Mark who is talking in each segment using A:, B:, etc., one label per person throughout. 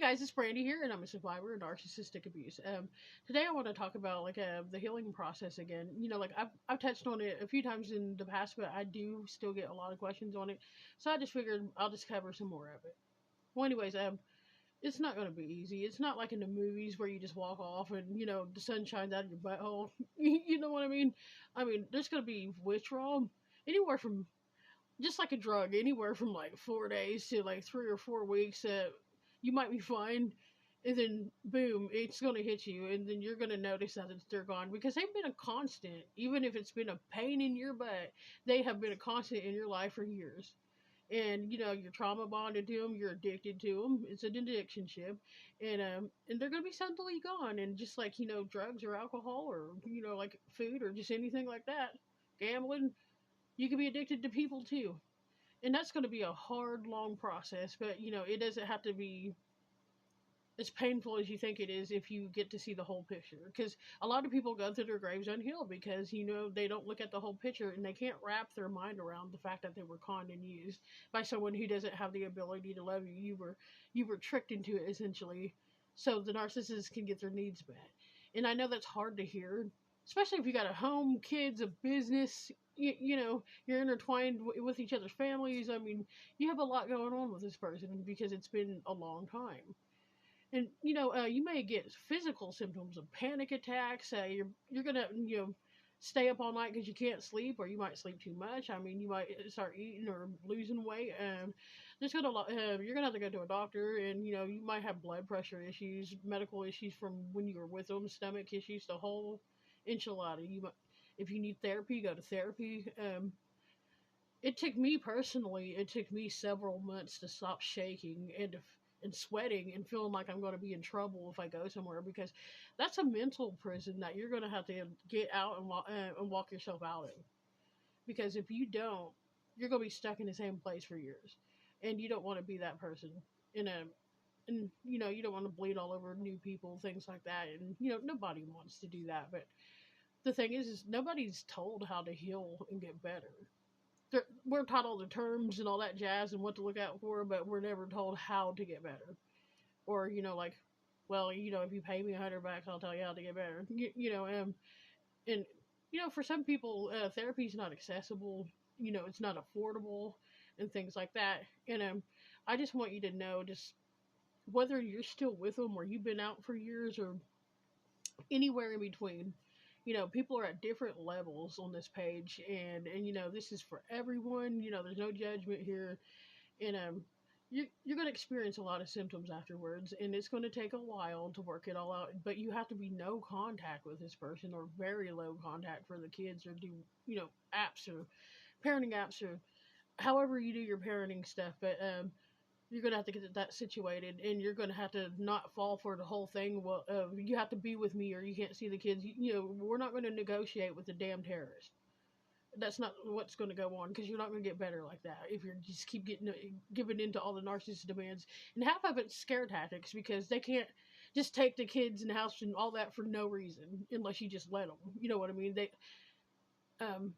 A: guys, it's Brandy here, and I'm a survivor of narcissistic abuse. Today I want to talk about the healing process again. Like I've touched on it a few times in the past, but I do still get a lot of questions on it, so I just figured I'll just cover some more of it. Well, anyways, it's not going to be easy. It's not like in the movies where you just walk off and the sun shines out of your butthole. You know what I mean? I mean, there's going to be withdrawal anywhere from just like a drug, anywhere from like 4 days to like 3 or 4 weeks. You might be fine, and then boom, it's going to hit you, and then you're going to notice that they're gone because they've been a constant. Even if it's been a pain in your butt, they have been a constant in your life for years. And you're trauma bonded to them, you're addicted to them. It's an addiction ship, and they're going to be suddenly gone. And just like drugs or alcohol or like food or just anything like that, gambling, you can be addicted to people too. And that's going to be a hard, long process, but it doesn't have to be as painful as you think it is if you get to see the whole picture. Because a lot of people go through their graves unhealed because they don't look at the whole picture and they can't wrap their mind around the fact that they were conned and used by someone who doesn't have the ability to love you. You were tricked into it essentially, so the narcissist can get their needs met. And I know that's hard to hear, especially if you got a home, kids, a business. You're intertwined with each other's families. I mean, you have a lot going on with this person because it's been a long time. And you may get physical symptoms of panic attacks. You're gonna stay up all night because you can't sleep, or you might sleep too much. I mean, you might start eating or losing weight. You're gonna have to go to a doctor, and you might have blood pressure issues, medical issues from when you were with them, stomach issues, the whole enchilada. If you need therapy, go to therapy. It took me personally, it took me several months to stop shaking and sweating and feeling like I'm going to be in trouble if I go somewhere, because that's a mental prison that you're going to have to get out and walk yourself out of. Because if you don't, you're going to be stuck in the same place for years, and you don't want to be that person. In a and you don't want to bleed all over new people, things like that, and nobody wants to do that. But the thing is nobody's told how to heal and get better. We're taught all the terms and all that jazz and what to look out for, but we're never told how to get better. Or like, well, if you pay me $100, I'll tell you how to get better. And for some people, therapy is not accessible. It's not affordable, and things like that. And I just want you to know, just whether you're still with them or you've been out for years or anywhere in between, people are at different levels on this page, and this is for everyone. There's no judgment here, and you're going to experience a lot of symptoms afterwards, and it's going to take a while to work it all out. But you have to be no contact with this person, or very low contact for the kids, or do apps or parenting apps, or however you do your parenting stuff. But you're gonna have to get that situated, and you're gonna have to not fall for the whole thing. Well, you have to be with me, or you can't see the kids. We're not going to negotiate with the damn terrorist. That's not what's going to go on, because you're not going to get better like that if you just keep giving into all the narcissist demands. And half of it's scare tactics, because they can't just take the kids in the house and all that for no reason unless you just let them. You know what I mean? Um,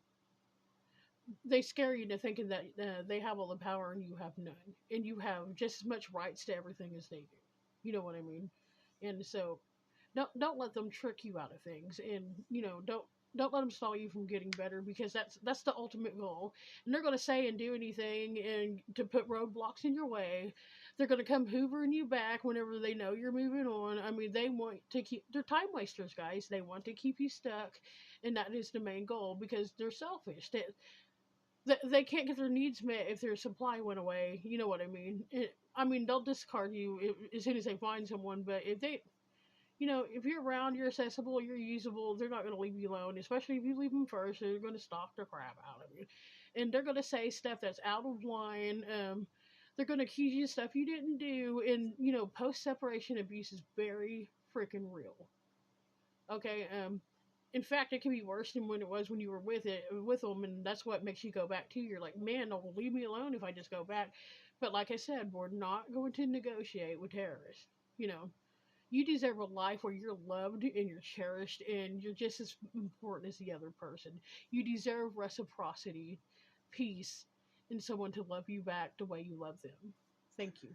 A: they scare you into thinking that they have all the power and you have none, and you have just as much rights to everything as they do. You know what I mean? And so, don't let them trick you out of things, and don't let them stall you from getting better, because that's the ultimate goal. And they're going to say and do anything and to put roadblocks in your way. They're going to come hoovering you back whenever they know you're moving on. I mean, they want to keep, they're time wasters, guys. They want to keep you stuck, and that is the main goal, because they're selfish. They can't get their needs met if their supply went away. You know what I mean? I mean, they'll discard you as soon as they find someone. But if you're around, you're accessible, you're usable, they're not going to leave you alone. Especially if you leave them first, they're going to stalk the crap out of you, and they're going to say stuff that's out of line. They're going to accuse you of stuff you didn't do, and post separation abuse is very freaking real. Okay. In fact, it can be worse than when it was when you were with them, and that's what makes you go back too. You're like, man, they'll leave me alone if I just go back. But like I said, we're not going to negotiate with terrorists. You know, you deserve a life where you're loved and you're cherished, and you're just as important as the other person. You deserve reciprocity, peace, and someone to love you back the way you love them. Thank you.